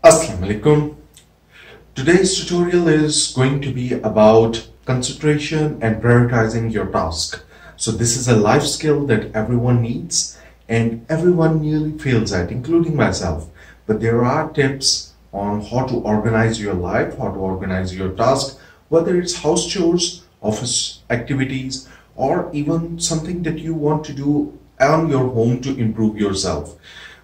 Assalamu alaikum. Today's tutorial is going to be about concentration and prioritizing your task. So this is a life skill that everyone needs and everyone nearly fails at, including myself. But there are tips on how to organize your life, how to organize your task, whether it's house chores, office activities, or even something that you want to do on your home to improve yourself.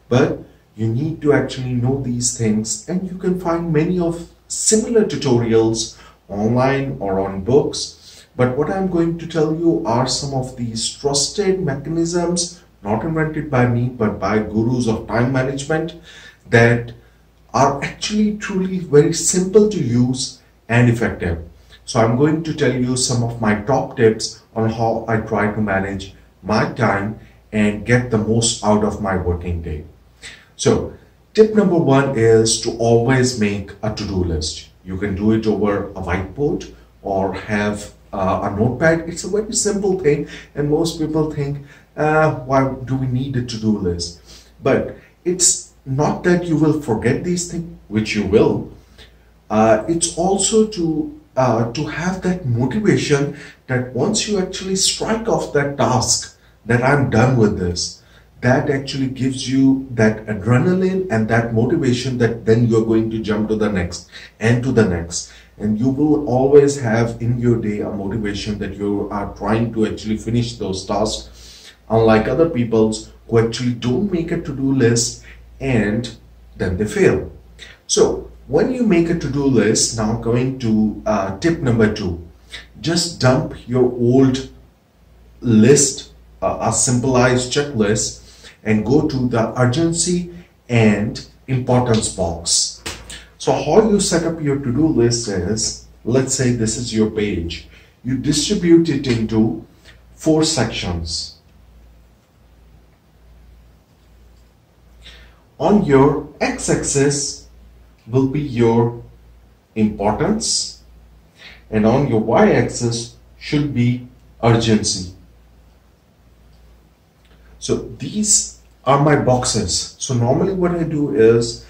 But you need to actually know these things, and you can find many of similar tutorials online or on books. But what I'm going to tell you are some of these trusted mechanisms, not invented by me, but by gurus of time management, that are actually truly very simple to use and effective. So I'm going to tell you some of my top tips on how I try to manage my time and get the most out of my working day. So tip number one is to always make a to-do list. You can do it over a whiteboard or have a notepad. It's a very simple thing, and most people think, why do we need a to-do list? But it's not that you will forget these things, which you will. It's also to have that motivation that once you actually strike off that task, that I'm done with this, that actually gives you that adrenaline and that motivation that then you're going to jump to the next and to the next. And you will always have in your day a motivation that you are trying to actually finish those tasks, unlike other people's who actually don't make a to-do list and then they fail. So when you make a to-do list, now going to tip number two, just dump your old list, a simplified checklist, and go to the urgency and importance box. So how you set up your to-do list is, let's say this is your page. You distribute it into 4 sections. On your x-axis will be your importance, and on your y-axis should be urgency. So these are my boxes. So normally what I do is,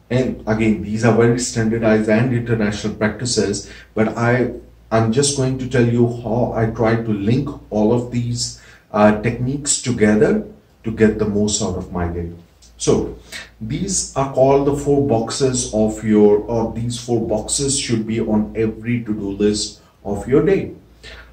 and again these are very standardized and international practices, but I'm just going to tell you how I try to link all of these techniques together to get the most out of my day. So these are called the 4 boxes of your, or these 4 boxes should be on every to-do list of your day.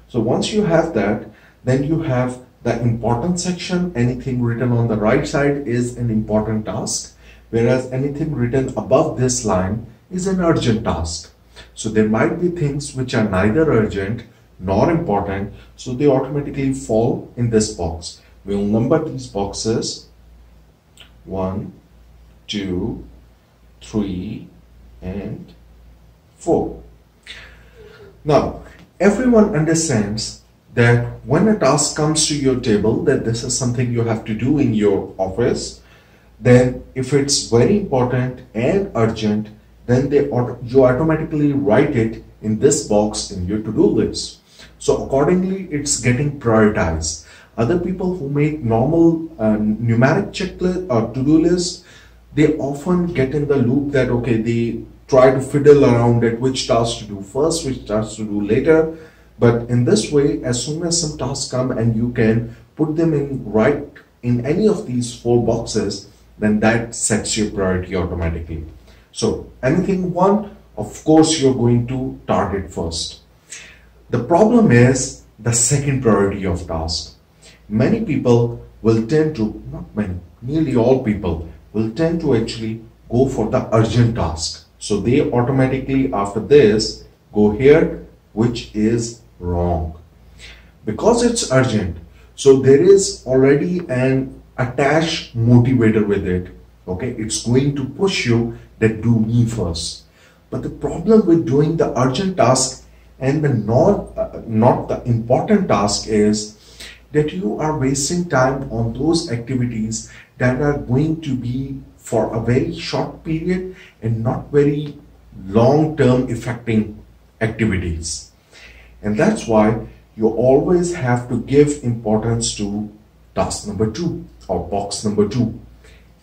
So once you have that, then you have the important section. Anything written on the right side is an important task, whereas anything written above this line is an urgent task. So there might be things which are neither urgent nor important, so they automatically fall in this box. We'll number these boxes 1, 2, 3, and 4. Now, everyone understands that when a task comes to your table, that this is something you have to do in your office, then if it's very important and urgent, then you automatically write it in this box in your to-do list. So accordingly, it's getting prioritized. Other people who make normal numeric checklist or to-do list, they often get in the loop that, okay, they try to fiddle around at which task to do first, which task to do later. But in this way, as soon as some tasks come and you can put them in any of these 4 boxes, then that sets your priority automatically. So anything one, of course, you're going to target first. The problem is the second priority of task. Many people will tend to, not many, nearly all people will tend to actually go for the urgent task. So they automatically after this go here, which is wrong, because it's urgent. So there is already an attached motivator with it. Okay, it's going to push you that do me first. But the problem with doing the urgent task and the not the important task is that you are wasting time on those activities that are going to be for a very short period and not very long-term affecting activities. And that's why you always have to give importance to task number 2 or box number 2.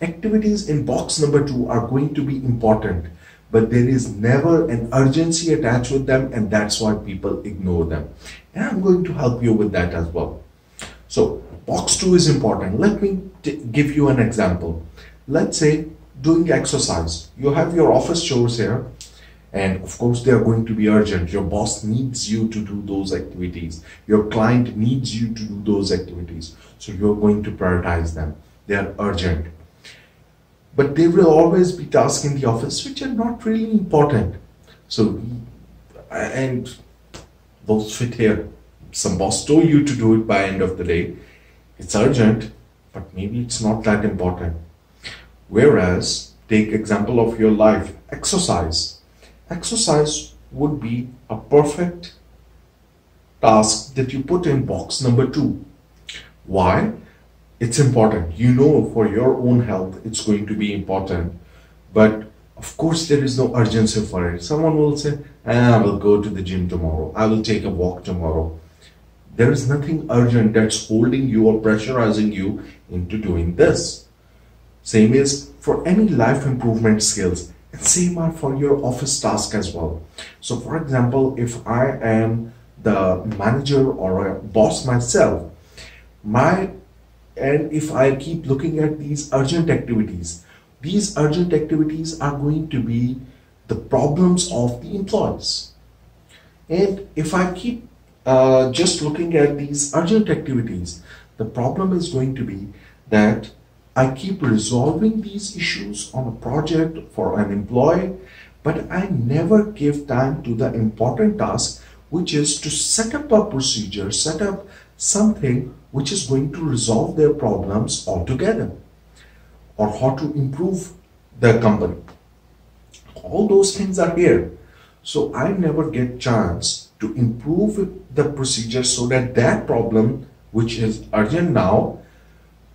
activities in box number 2 are going to be important, but there is never an urgency attached with them, and that's why people ignore them. And I'm going to help you with that as well. So box 2 is important. Let me give you an example. Let's say doing exercise. You have your office chores here, and of course they are going to be urgent. Your boss needs you to do those activities. Your client needs you to do those activities. So you're going to prioritize them. They are urgent. But there will always be tasks in the office which are not really important. So, and those fit here. Some boss told you to do it by end of the day. It's urgent, but maybe it's not that important. Whereas, take example of your life, exercise. Exercise would be a perfect task that you put in box number 2. Why? It's important. You know, for your own health, it's going to be important. But of course, there is no urgency for it. Someone will say, I will go to the gym tomorrow. I will take a walk tomorrow. There is nothing urgent that's holding you or pressurizing you into doing this. Same is for any life improvement skills. And same are for your office task as well. So for example, if I am the manager or a boss myself, and if I keep looking at these urgent activities are going to be the problems of the employees. And if I keep just looking at these urgent activities, the problem is going to be that I keep resolving these issues on a project for an employee, but I never give time to the important task, which is to set up a procedure, set up something which is going to resolve their problems altogether, or how to improve the company. All those things are here. So I never get chance to improve the procedure so that that problem, which is urgent now,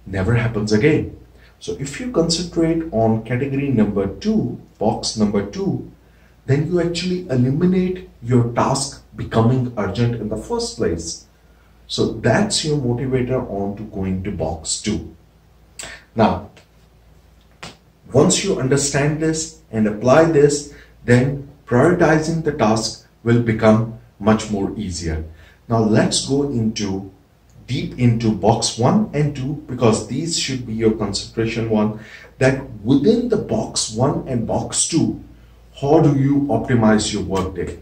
never happens again. So if you concentrate on category number 2, box number 2, then you actually eliminate your task becoming urgent in the first place. So that's your motivator on to going to box 2. Now, once you understand this and apply this, then prioritizing the task will become much more easier. Now let's go deep into box 1 and 2, because these should be your concentration one, that within the box 1 and box 2, how do you optimize your workday?